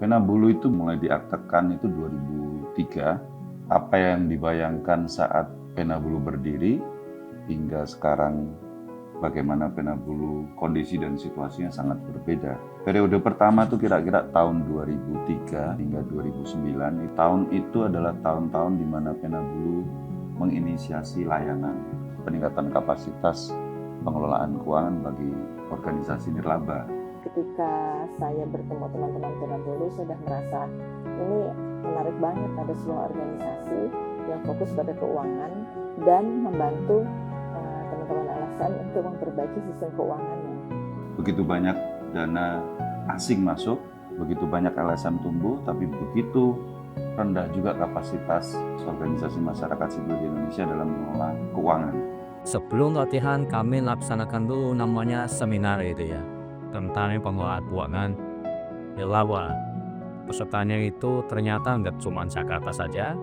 Pena Bulu itu mulai diaktekan itu 2003. Apa yang dibayangkan saat Pena Bulu berdiri hingga sekarang bagaimana Pena Bulu kondisi dan situasinya sangat berbeda. Periode pertama itu kira-kira tahun 2003 hingga 2009. Tahun itu adalah tahun-tahun di mana Pena Bulu menginisiasi layanan peningkatan kapasitas pengelolaan keuangan bagi organisasi nirlaba. Ketika saya bertemu teman-teman Pena Bulu, saya sudah merasa ini menarik banget, ada sebuah organisasi yang fokus pada keuangan dan membantu teman-teman LSM untuk memperbaiki sistem keuangannya. Begitu banyak dana asing masuk, begitu banyak LSM tumbuh, tapi begitu rendah juga kapasitas organisasi masyarakat sipil di Indonesia dalam mengelola keuangan. Sebelum latihan kami laksanakan dulu namanya seminar itu ya, tentang pengelolaan keuangan nirlaba. Pesertanya itu ternyata nggak cuma Jakarta saja,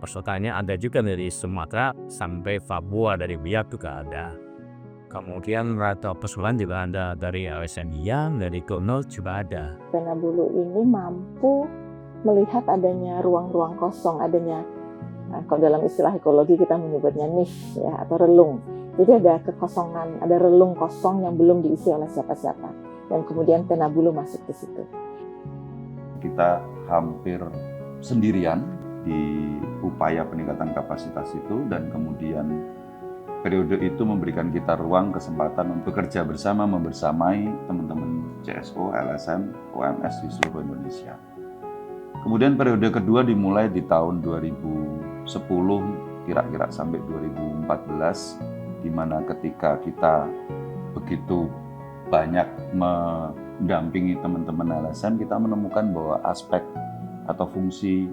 pesertanya ada juga dari Sumatera sampai Papua, dari Biak juga ada. Kemudian rata pesulan juga ada dari LSM yang dari Gunung juga ada. Pena Bulu ini mampu melihat adanya ruang-ruang kosong, adanya kalau dalam istilah ekologi kita menyebutnya niche ya, atau relung. Jadi ada kekosongan, ada relung kosong yang belum diisi oleh siapa-siapa. Dan kemudian Pena Bulu masuk ke situ. Kita hampir sendirian di upaya peningkatan kapasitas itu, dan kemudian periode itu memberikan kita ruang kesempatan untuk bekerja bersama, membersamai teman-teman CSO, LSM, OMS di seluruh Indonesia. Kemudian periode kedua dimulai di tahun 2010 kira-kira sampai 2014, di mana ketika kita begitu banyak mendampingi teman-teman LSM, kita menemukan bahwa aspek atau fungsi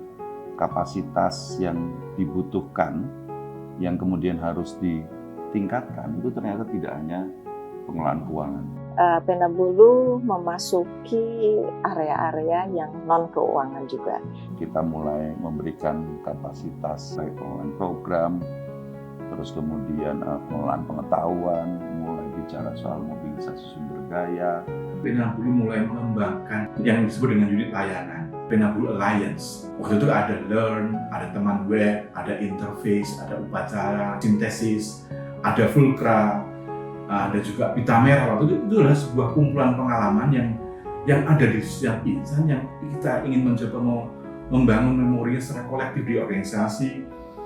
kapasitas yang dibutuhkan, yang kemudian harus ditingkatkan, itu ternyata tidak hanya pengelolaan keuangan. Pena Bulu memasuki area-area yang non-keuangan juga. Kita mulai memberikan kapasitas baik pengelolaan program, terus kemudian pengelolaan pengetahuan, mulai bicara soal mobilisasi sumber daya. Pena Bulu mulai mengembangkan yang disebut dengan unit layanan, Pena Bulu Alliance. Waktu itu ada Learn, ada teman web, ada interface, ada upacara, sintesis, ada Fulcra, ada juga pita merah. Waktu itu adalah sebuah kumpulan pengalaman yang ada di setiap insan, yang kita ingin mencoba membangun memorinya secara kolektif di organisasi.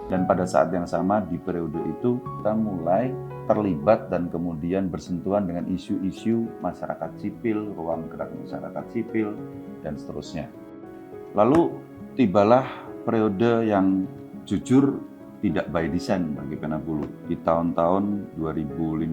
Dan pada saat yang sama di periode itu kita mulai terlibat dan kemudian bersentuhan dengan isu-isu masyarakat sipil, ruang gerak masyarakat sipil, dan seterusnya. Lalu tibalah periode yang jujur tidak by design bagi Pena Bulu. Di tahun-tahun 2015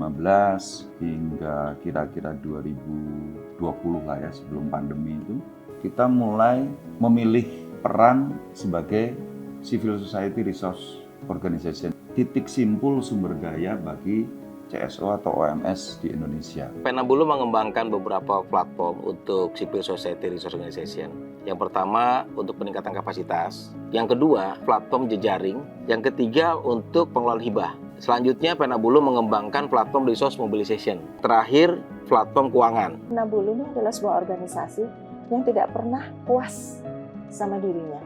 hingga kira-kira 2020 lah ya, sebelum pandemi itu, kita mulai memilih peran sebagai Civil Society Resource Organization, titik simpul sumber daya bagi CSO atau OMS di Indonesia. Pena Bulu mengembangkan beberapa platform untuk Civil Society Resource Organization. Yang pertama untuk peningkatan kapasitas, yang kedua platform jejaring, yang ketiga untuk pengelolaan hibah. Selanjutnya Pena Bulu mengembangkan platform resource mobilization. Terakhir platform keuangan. Pena Bulu ini adalah sebuah organisasi yang tidak pernah puas sama dirinya.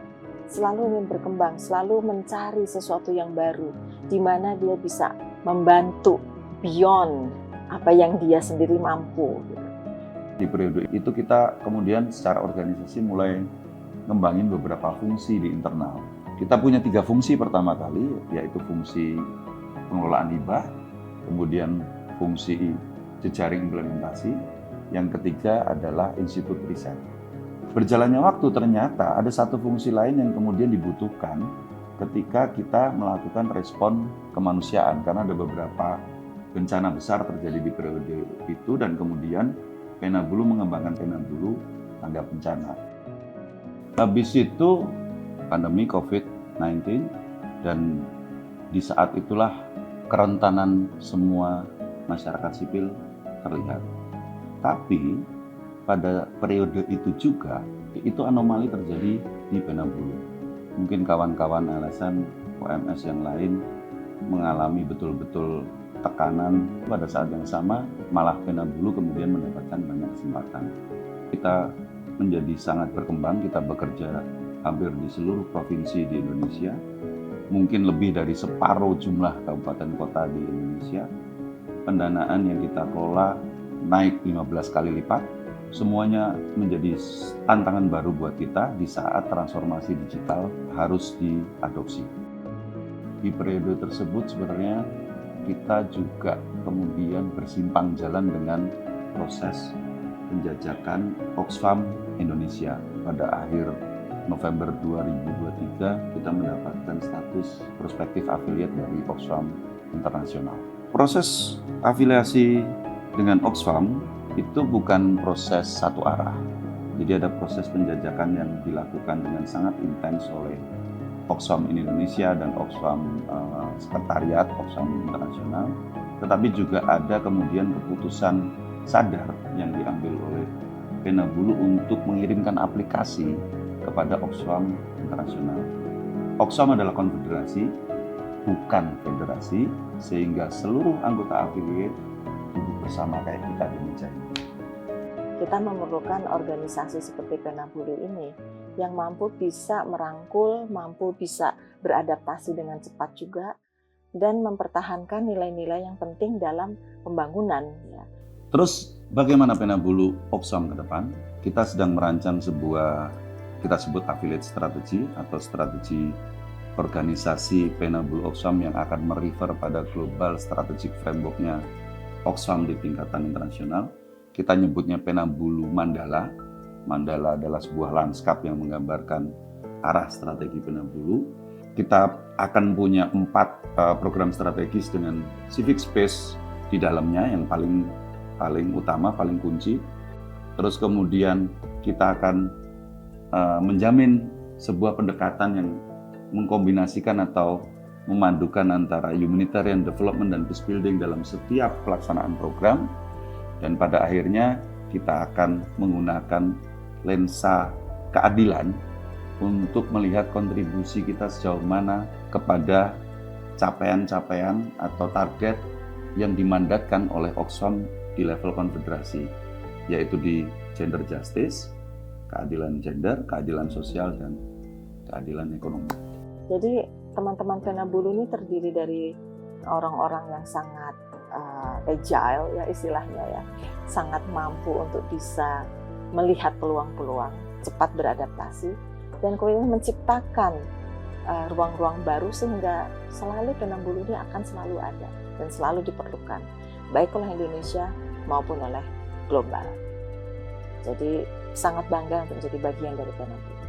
Selalu ingin berkembang, selalu mencari sesuatu yang baru, di mana dia bisa membantu beyond apa yang dia sendiri mampu. Di periode itu kita kemudian secara organisasi mulai ngembangin beberapa fungsi di internal. Kita punya 3 fungsi pertama kali, yaitu fungsi pengelolaan hibah, kemudian fungsi jejaring implementasi, yang ketiga adalah institut riset. Berjalannya waktu ternyata ada satu fungsi lain yang kemudian dibutuhkan ketika kita melakukan respon kemanusiaan, karena ada beberapa bencana besar terjadi di periode itu, dan kemudian Pena Bulu mengembangkan Pena Bulu tanggap bencana. Habis itu pandemi COVID-19, dan di saat itulah kerentanan semua masyarakat sipil terlihat. Tapi pada periode itu juga, itu anomali terjadi di Pena Bulu. Mungkin kawan-kawan LSM, OMS yang lain mengalami betul-betul tekanan. Pada saat yang sama, malah Pena Bulu kemudian mendapatkan banyak kesempatan. Kita menjadi sangat berkembang. Kita bekerja hampir di seluruh provinsi di Indonesia, mungkin lebih dari separuh jumlah kabupaten kota di Indonesia. Pendanaan yang kita kelola naik 15 kali lipat. Semuanya menjadi tantangan baru buat kita di saat transformasi digital harus diadopsi. Di periode tersebut sebenarnya kita juga kemudian bersimpang jalan dengan proses penjajakan Oxfam Indonesia. Pada akhir November 2023 kita mendapatkan status prospektif afiliat dari Oxfam Internasional. Proses afiliasi dengan Oxfam itu bukan proses satu arah. Jadi ada proses penjajakan yang dilakukan dengan sangat intens oleh Oxfam Indonesia dan Oxfam Sekretariat Oxfam Internasional. Tetapi juga ada kemudian keputusan sadar yang diambil oleh Penabulu untuk mengirimkan aplikasi kepada Oxfam Internasional. Oxfam adalah konfederasi, bukan federasi, sehingga seluruh anggota afiliat duduk bersama kayak kita di meja ini. Kita memerlukan organisasi seperti Penabulu ini yang mampu bisa merangkul, mampu bisa beradaptasi dengan cepat juga, dan mempertahankan nilai-nilai yang penting dalam pembangunan. Ya. Terus bagaimana Penabulu Oxfam ke depan? Kita sedang merancang sebuah, kita sebut affiliate strategy atau strategi organisasi Penabulu Oxfam yang akan merefer pada global strategic framework-nya Oxfam di tingkatan internasional. Kita nyebutnya Penabulu Mandala. Mandala adalah sebuah lanskap yang menggambarkan arah strategi Penabulu. Kita akan punya 4 program strategis dengan civic space di dalamnya yang paling utama, paling kunci. Terus kemudian kita akan menjamin sebuah pendekatan yang mengkombinasikan atau memadukan antara humanitarian development dan peace building dalam setiap pelaksanaan program. Dan pada akhirnya kita akan menggunakan lensa keadilan untuk melihat kontribusi kita sejauh mana kepada capaian-capaian atau target yang dimandatkan oleh Oxfam di level konfederasi, yaitu di gender justice, keadilan gender, keadilan sosial, dan keadilan ekonomi. Jadi teman-teman Penabulu ini terdiri dari orang-orang yang sangat agile ya istilahnya ya, sangat mampu untuk bisa melihat peluang-peluang, cepat beradaptasi, dan kemudian menciptakan ruang-ruang baru sehingga selalu Penabulu ini akan selalu ada dan selalu diperlukan, baik oleh Indonesia maupun oleh global. Jadi sangat bangga untuk menjadi bagian dari Penabulu.